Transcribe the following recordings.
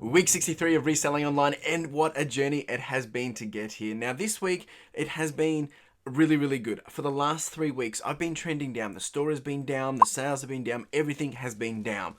Week 63 of Reselling Online, and what a journey it has been to get here. Now this week, it has been really good. For the last 3 weeks, I've been trending down. The store has been down, the sales have been down, everything has been down.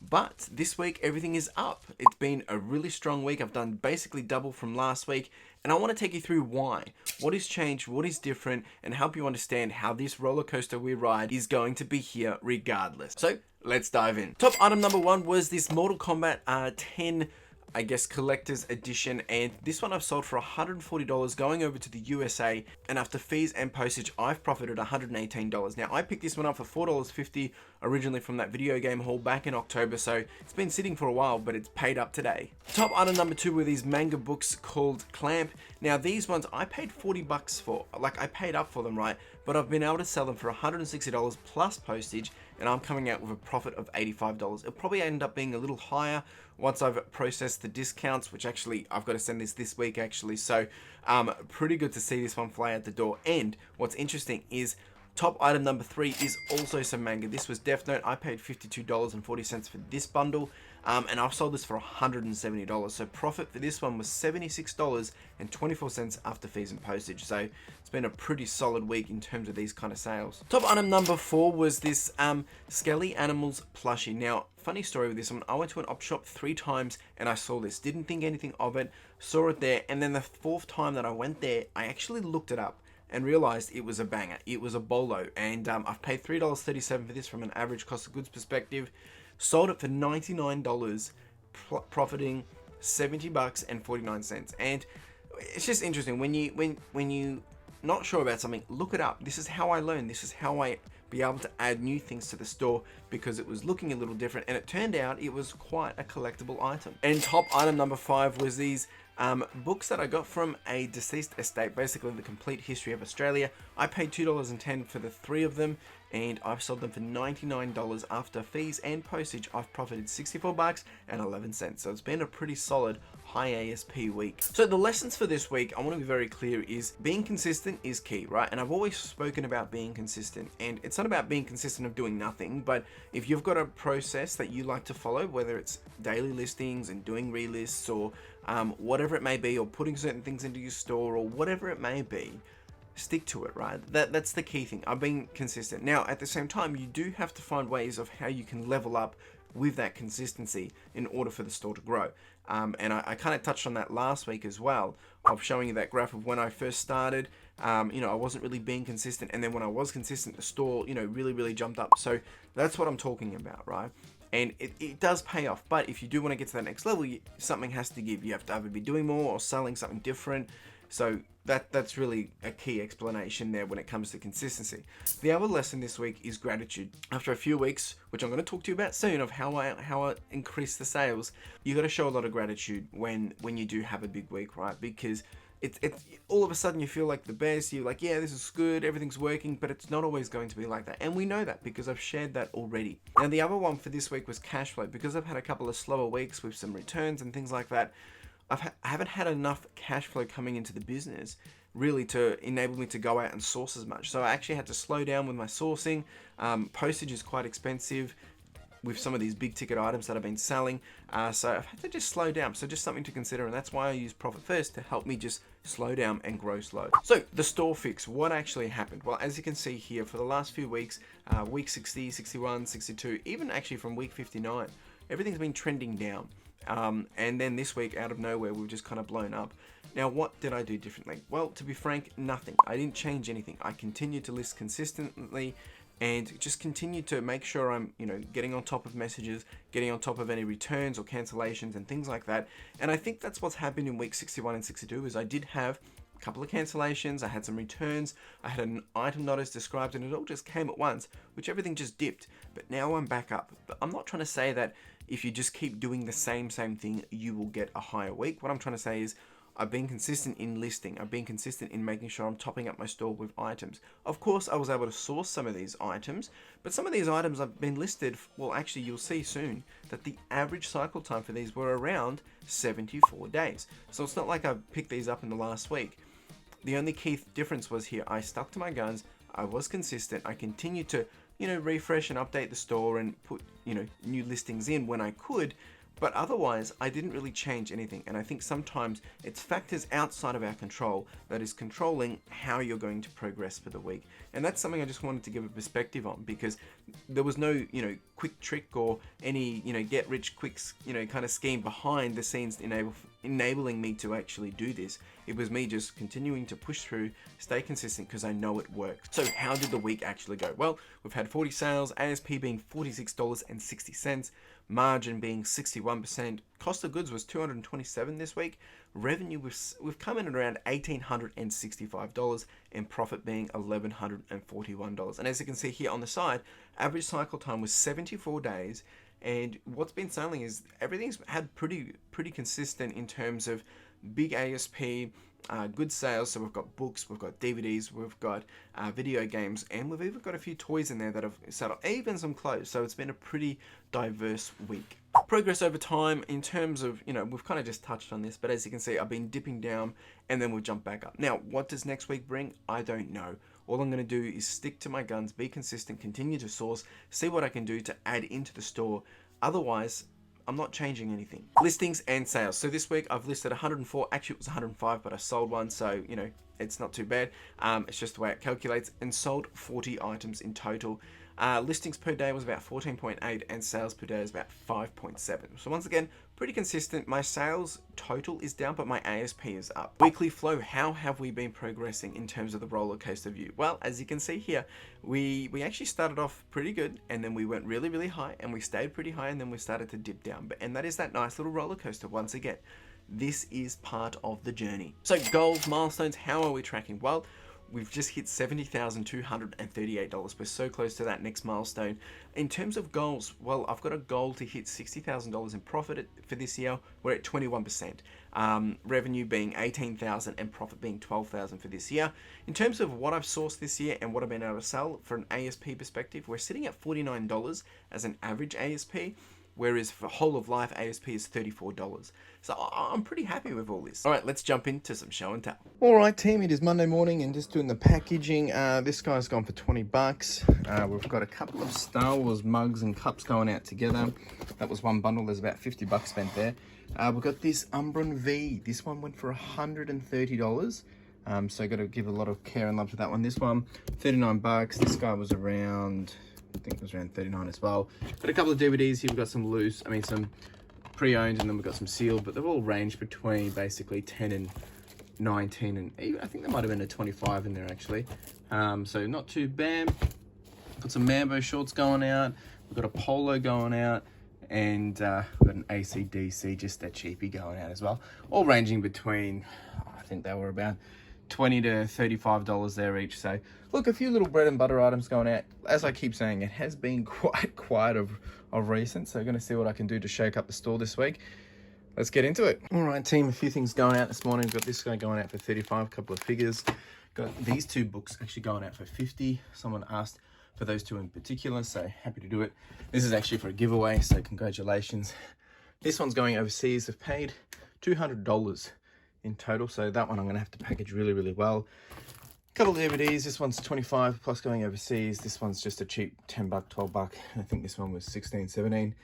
But this week, everything is up. It's been a really strong week. I've done basically double from last week, and I want to take you through why. What has changed, what is different, and help you understand how this roller coaster we ride is going to be here regardless. So let's dive in. Top item number 1 was this Mortal Kombat 10, I guess, collector's edition, and this one I've sold for $140 going over to the USA, and after fees and postage I've profited $118. Now I picked this one up for $4.50 originally from that video game haul back in October, so it's been sitting for a while, but it's paid up today. Top item number 2 were these manga books called Clamp. Now these ones I paid $40 for, like I paid up for them, right? But I've been able to sell them for $160 plus postage, and I'm coming out with a profit of $85. It'll probably end up being a little higher once I've processed the discounts, which actually I've got to send this week actually. So pretty good to see this one fly out the door. And what's interesting is top item number 3 is also some manga. This was Death Note. I paid $52.40 for this bundle, and I've sold this for $170. So profit for this one was $76.24 after fees and postage. So it's been a pretty solid week in terms of these kind of sales. Top item number 4 was this Skelly Animals plushie. Now, funny story with this one. I went to an op shop 3 times and I saw this. Didn't think anything of it. Saw it there, and then the 4th time that I went there, I actually looked it up and realized it was a banger. It was a bolo, and I've paid $3.37 for this from an average cost of goods perspective. Sold it for $99, profiting $70.49. And it's just interesting when you not sure about something, look it up. This is how I learned. This is how I be able to add new things to the store, because it was looking a little different, and it turned out it was quite a collectible item. And top item number 5 was these books that I got from a deceased estate, basically the complete history of Australia. I paid $2.10 for the 3 of them, and I've sold them for $99 after fees and postage. I've profited $64.11. So it's been a pretty solid high ASP week. So the lessons for this week, I want to be very clear, is being consistent is key, right? And I've always spoken about being consistent, and it's not about being consistent of doing nothing, but if you've got a process that you like to follow, whether it's daily listings and doing relists, or whatever it may be, or putting certain things into your store, or whatever it may be, stick to it, right? That's the key thing. I've been consistent. Now, at the same time, you do have to find ways of how you can level up with that consistency in order for the store to grow. And I kind of touched on that last week as well, of showing you that graph of when I first started. I wasn't really being consistent, and then when I was consistent, the store, really jumped up. So that's what I'm talking about, right? And it does pay off, but if you do want to get to that next level, something has to give. You have to either be doing more or selling something different. So that's really a key explanation there when it comes to consistency. The other lesson this week is gratitude. After a few weeks, which I'm going to talk to you about soon, of how I increase the sales, you got to show a lot of gratitude when you do have a big week, right? Because it's all of a sudden you feel like the best. You're like, yeah, this is good, everything's working, but it's not always going to be like that. And we know that because I've shared that already. Now, the other one for this week was cash flow. Because I've had a couple of slower weeks with some returns and things like that, I haven't had enough cash flow coming into the business really to enable me to go out and source as much. So I actually had to slow down with my sourcing. Postage is quite expensive with some of these big ticket items that I've been selling. So I've had to just slow down. So just something to consider, and that's why I use Profit First to help me just slow down and grow slow. So the store fix, what actually happened? Well, as you can see here, for the last few weeks, week 60, 61, 62, even actually from week 59, everything's been trending down. And then this week, out of nowhere, we've just kind of blown up. Now, what did I do differently? Well, to be frank, nothing. I didn't change anything. I continued to list consistently and just continued to make sure I'm, getting on top of messages, getting on top of any returns or cancellations and things like that. And I think that's what's happened in week 61 and 62 is I did have a couple of cancellations, I had some returns, I had an item not as described, and it all just came at once, which everything just dipped. But now I'm back up. But I'm not trying to say that if you just keep doing the same thing, you will get a higher week. What I'm trying to say is I've been consistent in listing. I've been consistent in making sure I'm topping up my store with items. Of course, I was able to source some of these items, but some of these items I've been listed, well, actually, you'll see soon that the average cycle time for these were around 74 days. So it's not like I picked these up in the last week. The only key difference was here, I stuck to my guns, I was consistent, I continued to, refresh and update the store and put, new listings in when I could, But otherwise, I didn't really change anything. And I think sometimes it's factors outside of our control that is controlling how you're going to progress for the week. And that's something I just wanted to give a perspective on, because there was no, quick trick or any, get rich quick, kind of scheme behind the scenes enabling me to actually do this. It was me just continuing to push through, stay consistent, because I know it works. So how did the week actually go? Well, we've had 40 sales, ASP being $46.60, margin being 61%, cost of goods was $227 this week, revenue we've come in at around $1,865, and profit being $1,141. And as you can see here on the side, average cycle time was 74 days. And what's been selling is everything's had pretty consistent in terms of big ASP, good sales. So we've got books, we've got DVDs, we've got video games, and we've even got a few toys in there that have settled, even some clothes. So it's been a pretty diverse week. Progress over time in terms of, we've kind of just touched on this, but as you can see, I've been dipping down and then we'll jump back up. Now, what does next week bring? I don't know. All I'm going to do is stick to my guns, be consistent, continue to source, see what I can do to add into the store. Otherwise, I'm not changing anything. Listings and sales. So this week I've listed 104, actually it was 105, but I sold one. So, it's not too bad. It's just the way it calculates, and sold 40 items in total. Listings per day was about 14.8 and sales per day is about 5.7. So once again, pretty consistent. My sales total is down, but my ASP is up. Weekly flow, how have we been progressing in terms of the roller coaster view? Well, as you can see here, we actually started off pretty good, and then we went really high, and we stayed pretty high, and then we started to dip down. And that is that nice little roller coaster once again. This is part of the journey. So goals, milestones, how are we tracking? Well, we've just hit $70,238. We're so close to that next milestone. In terms of goals, well, I've got a goal to hit $60,000 in profit for this year. We're at 21%. Revenue being $18,000 and profit being $12,000 for this year. In terms of what I've sourced this year and what I've been able to sell for an ASP perspective, we're sitting at $49 as an average ASP, whereas for whole of life ASP is $34. So I'm pretty happy with all this. All right, let's jump into some show and tell. All right, team, it is Monday morning and just doing the packaging. This guy's gone for 20 bucks. We've got a couple of Star Wars mugs and cups going out together. That was one bundle. There's about 50 bucks spent there. We've got this Umbran V. This one went for $130. So got to give a lot of care and love to that one. This one, 39 bucks. This guy was around, I think it was around 39 as well. Got a couple of DVDs here. We've got some some pre-owned, and then we've got some sealed, but they've all ranged between basically 10 and 19, and even, I think there might have been a 25 in there actually. So not too bad. Got some Mambo shorts going out. We've got a polo going out, and we've got an AC/DC, just a cheapie going out as well. All ranging between, I think they were about $20 to $35 there each. So look, a few little bread and butter items going out. As I keep saying, it has been quite quiet of recent, so I'm going to see what I can do to shake up the store this week. Let's get into it. All right, team, a few things going out this morning. We've got this guy going out for 35, a couple of figures. Got these two books actually going out for 50. Someone asked for those two in particular, so happy to do it. This is actually for a giveaway, so congratulations. This one's going overseas. I've paid $200 in total, so that one I'm going to have to package really well. Couple of DVDs. This one's 25 plus going overseas. This one's just a cheap 10 buck, 12 buck. I think this one was 16, 17.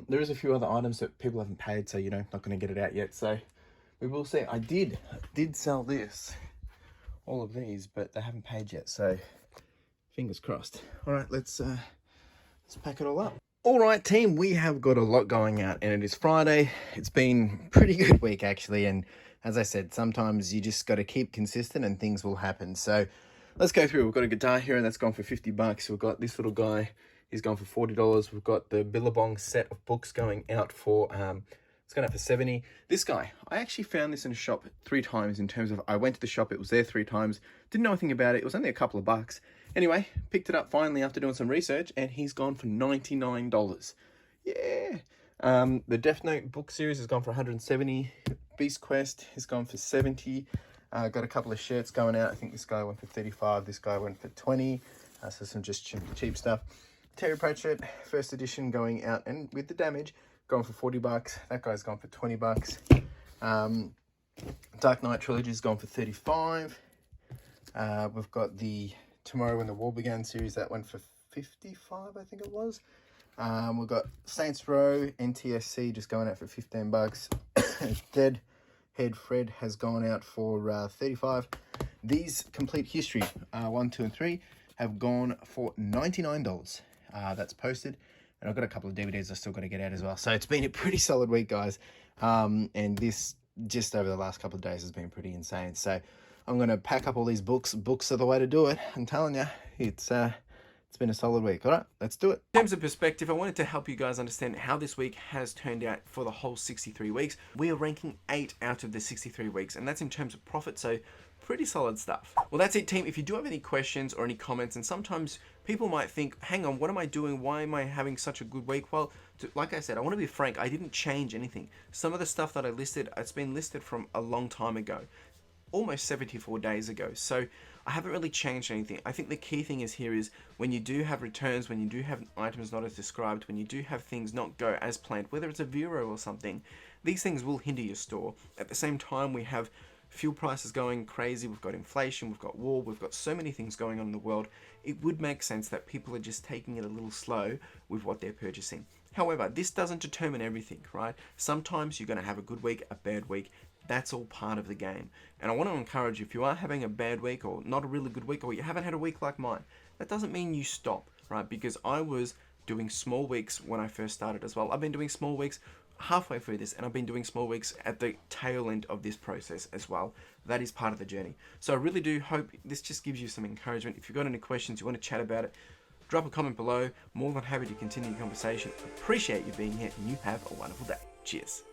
There is a few other items that people haven't paid, so not going to get it out yet, so we will see. I did sell all of these, but they haven't paid yet, so fingers crossed. All right, let's pack it all up. All right, team, we have got a lot going out, and it is Friday. It's been a pretty good week actually, and as I said, sometimes you just got to keep consistent and things will happen. So let's go through. We've got a guitar here and that's gone for 50 bucks. We've got this little guy, he's gone for $40. We've got the Billabong set of books going out for, it's going out for 70. This guy, I actually found this in a shop 3 times in terms of, I went to the shop, it was there 3 times, didn't know anything about it. It was only a couple of bucks. Anyway, picked it up finally after doing some research, and he's gone for $99. Yeah. The Death Note book series has gone for 170. Beast Quest has gone for 70. Got a couple of shirts going out. I think this guy went for 35. This guy went for 20. So some just cheap stuff. Terry Pratchett first edition going out, and with the damage, going for 40 bucks. That guy's gone for 20 bucks. Dark Knight Trilogy's gone for 35. We've got the Tomorrow When the War Began series, that went for 55, I think it was. We've got Saints Row NTSC just going out for 15 bucks. Dead Head Fred has gone out for 35. These Complete History 1, 2, and 3 have gone for $99. That's posted, and I've got a couple of DVDs I still got to get out as well. So it's been a pretty solid week, guys. And this just over the last couple of days has been pretty insane. So I'm going to pack up all these books. Books are the way to do it. I'm telling you, it's been a solid week. All right, let's do it. In terms of perspective, I wanted to help you guys understand how this week has turned out for the whole 63 weeks. We are ranking 8 out of the 63 weeks, and that's in terms of profit, so pretty solid stuff. Well, that's it, team. If you do have any questions or any comments, and sometimes people might think, hang on, what am I doing? Why am I having such a good week? Well, like I said, I want to be frank, I didn't change anything. Some of the stuff that I listed, it's been listed from a long time ago, almost 74 days ago. So I haven't really changed anything. I think the key thing is when you do have returns, when you do have items not as described, when you do have things not go as planned, whether it's a Vero or something, these things will hinder your store. At the same time, we have fuel prices going crazy, we've got inflation, we've got war, we've got so many things going on in the world. It would make sense that people are just taking it a little slow with what they're purchasing. However, this doesn't determine everything, right? Sometimes you're going to have a good week, a bad week. That's all part of the game. And I want to encourage you, if you are having a bad week or not a really good week, or you haven't had a week like mine, that doesn't mean you stop, right? Because I was doing small weeks when I first started as well. I've been doing small weeks halfway through this, and I've been doing small weeks at the tail end of this process as well. That is part of the journey. So I really do hope this just gives you some encouragement. If you've got any questions, you want to chat about it, drop a comment below. More than happy to continue the conversation. Appreciate you being here, and you have a wonderful day. Cheers.